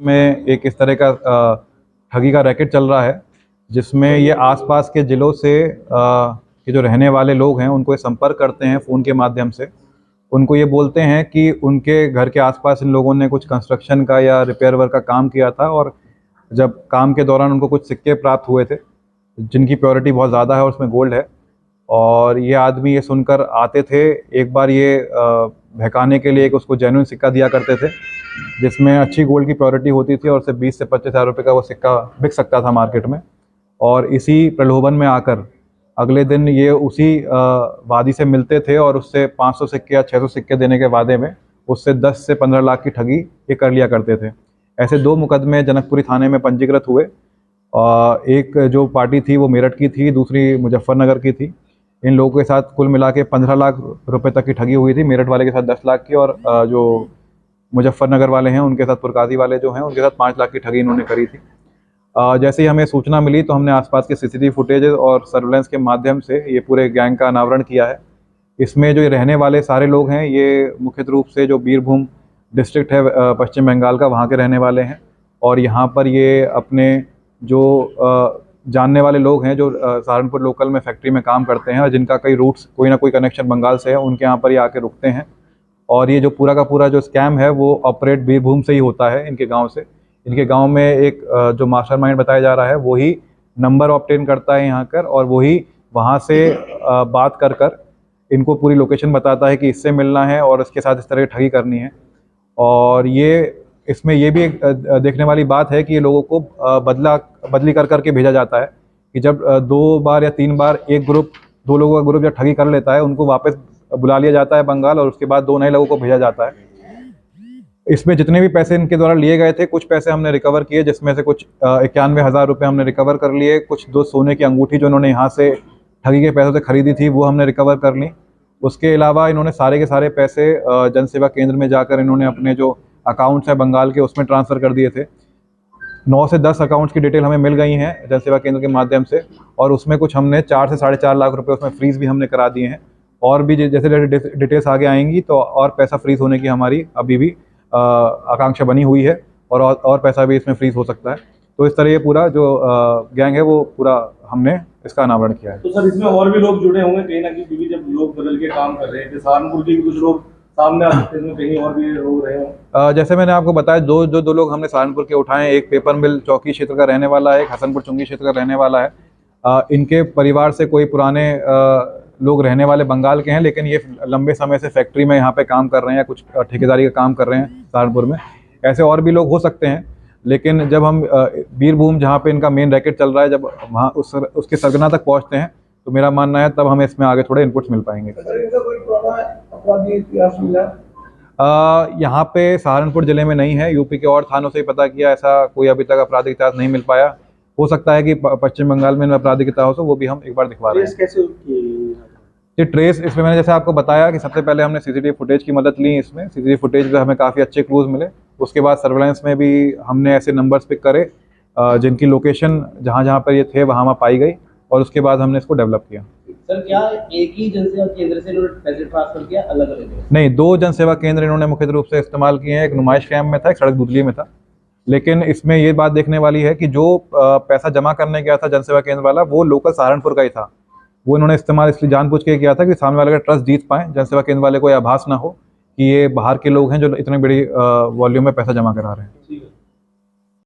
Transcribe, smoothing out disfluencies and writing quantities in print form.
में एक इस तरह का ठगी का रैकेट चल रहा है, जिसमें ये आसपास के ज़िलों से ये जो रहने वाले लोग हैं उनको ये संपर्क करते हैं फ़ोन के माध्यम से। उनको ये बोलते हैं कि उनके घर के आसपास इन लोगों ने कुछ कंस्ट्रक्शन का या रिपेयर वर्क का काम किया था, और जब काम के दौरान उनको कुछ सिक्के प्राप्त हुए थे जिनकी प्योरिटी बहुत ज़्यादा है और उसमें गोल्ड है। और ये आदमी ये सुनकर आते थे, एक बार ये बहकाने के लिए एक उसको जेन्युइन सिक्का दिया करते थे जिसमें अच्छी गोल्ड की प्योरिटी होती थी, और उसे 20 से 25 हज़ार रुपये का वो सिक्का बिक सकता था मार्केट में। और इसी प्रलोभन में आकर अगले दिन ये उसी वादी से मिलते थे और उससे 500 सिक्के या 600 सिक्के देने के वादे में उससे 10 से 15 लाख की ठगी ये कर लिया करते थे। ऐसे 2 मुकदमे जनकपुरी थाने में पंजीकृत हुए। एक जो पार्टी थी वो मेरठ की थी, दूसरी मुजफ्फरनगर की थी। इन लोगों के साथ कुल मिला के 15 लाख रुपए तक की ठगी हुई थी। मेरठ वाले के साथ 10 लाख की, और जो मुजफ्फरनगर वाले हैं उनके साथ, पुरकाजी वाले जो हैं उनके साथ 5 लाख की ठगी इन्होंने करी थी। जैसे ही हमें सूचना मिली तो हमने आसपास के सीसीटीवी फुटेज और सर्वेलेंस के माध्यम से ये पूरे गैंग का अनावरण किया है। इसमें जो ये रहने वाले सारे लोग हैं ये मुख्य रूप से जो बीरभूम डिस्ट्रिक्ट है पश्चिम बंगाल का, वहाँ के रहने वाले हैं। और यहाँ पर ये अपने जो जानने वाले लोग हैं जो सहारनपुर लोकल में फैक्ट्री में काम करते हैं और जिनका कई रूट्स कोई ना कोई कनेक्शन बंगाल से है, उनके यहाँ पर ये आके रुकते हैं। और ये जो पूरा का पूरा जो स्कैम है वो ऑपरेट बीरभूम से ही होता है, इनके गांव से। इनके गांव में एक जो मास्टरमाइंड बताया जा रहा है वही नंबर ऑब्टेन करता है यहाँ कर, और वही वहाँ से बात कर कर इनको पूरी लोकेशन बताता है कि इससे मिलना है और इसके साथ इस तरह की ठगी करनी है। और ये इसमें ये भी एक देखने वाली बात है कि ये लोगों को बदली कर करके भेजा जाता है कि जब 2 बार या 3 बार एक ग्रुप, 2 लोगों का ग्रुप जब ठगी कर लेता है उनको वापस बुला लिया जाता है बंगाल, और उसके बाद 2 नए लोगों को भेजा जाता है। इसमें जितने भी पैसे इनके द्वारा लिए गए थे, कुछ पैसे हमने रिकवर किए, जिसमें से कुछ 91,000 रुपये हमने रिकवर कर लिए। कुछ 2 सोने की अंगूठी जो इन्होंने यहाँ से ठगी के पैसों से खरीदी थी वो हमने रिकवर कर ली। उसके अलावा इन्होंने सारे के सारे पैसे जन सेवा केंद्र में जाकर इन्होंने अपने जो अकाउंट्स हैं बंगाल के उसमें ट्रांसफ़र कर दिए थे। 9 से 10 अकाउंट्स की डिटेल हमें मिल गई हैं जन सेवा केंद्र के माध्यम से, और उसमें कुछ हमने 4 से 4.5 लाख रुपए उसमें फ्रीज़ भी हमने करा दिए हैं। और भी जैसे डिटेल्स आगे आएंगी तो और पैसा फ्रीज़ होने की हमारी अभी भी आकांक्षा बनी हुई है, और पैसा भी इसमें फ्रीज़ हो सकता है। तो इस तरह ये पूरा जो गैंग है वो पूरा हमने इसका अनावरण किया है। तो सर इसमें और भी लोग जुड़े होंगे कहीं ना कहीं, क्योंकि जब लोग बदल के काम कर रहे हैं, सहारनपुर के भी कुछ लोग सामने आ सकते हैं, कहीं और भी लोग रहे हों। जैसे मैंने आपको बताया, दो लोग हमने सहारनपुर के उठाए। एक पेपर मिल चौकी क्षेत्र का रहने वाला है, एक हसनपुर चुंगी क्षेत्र का रहने वाला है। इनके परिवार से कोई पुराने लोग रहने वाले बंगाल के हैं, लेकिन ये लंबे समय से फैक्ट्री में यहाँ पे काम कर रहे हैं या कुछ ठेकेदारी का काम कर रहे हैं सहारनपुर में। ऐसे और भी लोग हो सकते हैं, लेकिन जब हम बीरभूम जहाँ पे इनका मेन रैकेट चल रहा है, जब वहाँ उसके सरगना तक पहुँचते हैं तो मेरा मानना है तब हमें इसमें आगे थोड़े इनपुट्स मिल पाएंगे। यहाँ पे सहारनपुर ज़िले में नहीं है, यूपी के और थानों से ही पता किया, ऐसा कोई अभी तक आपराधिक इतिहास नहीं मिल पाया। हो सकता है कि पश्चिम बंगाल में आपराधिक इतिहास हो, वो भी हम एक बार दिखवा रहे हैं। ये ट्रेस इसमें मैंने जैसे आपको बताया कि सबसे पहले हमने सीसीटीवी फुटेज की मदद ली। इसमें सीसीटीवी फुटेज में हमें काफ़ी अच्छे क्लूज मिले। उसके बाद सर्वेलेंस में भी हमने ऐसे नंबर्स पिक करे जिनकी लोकेशन जहाँ पर ये थे वहाँ पाई गई, और उसके बाद हमने इसको डेवलप किया। सर क्या एक ही जनसेवा केंद्र से इन्होंने पैसे ट्रांसफर किया अलग अलग? नहीं, 2 जनसेवा केंद्र इन्होंने मुख्य रूप से इस्तेमाल किए हैं। एक नुमाइश कैंप में था, एक सड़क दुदली में था। लेकिन इसमें ये बात देखने वाली है कि जो पैसा जमा करने गया था जनसेवा केंद्र वाला, वो लोकल सहारनपुर का ही था। वो इन्होंने इस्तेमाल इसलिए जानबूझ के किया था कि सामने वाले का ट्रस्ट जीत पाएँ, जनसेवा केंद्र वाले को यह आभास ना हो कि ये बाहर के लोग हैं जो इतनी बड़ी वॉल्यूम में पैसा जमा करा रहे हैं।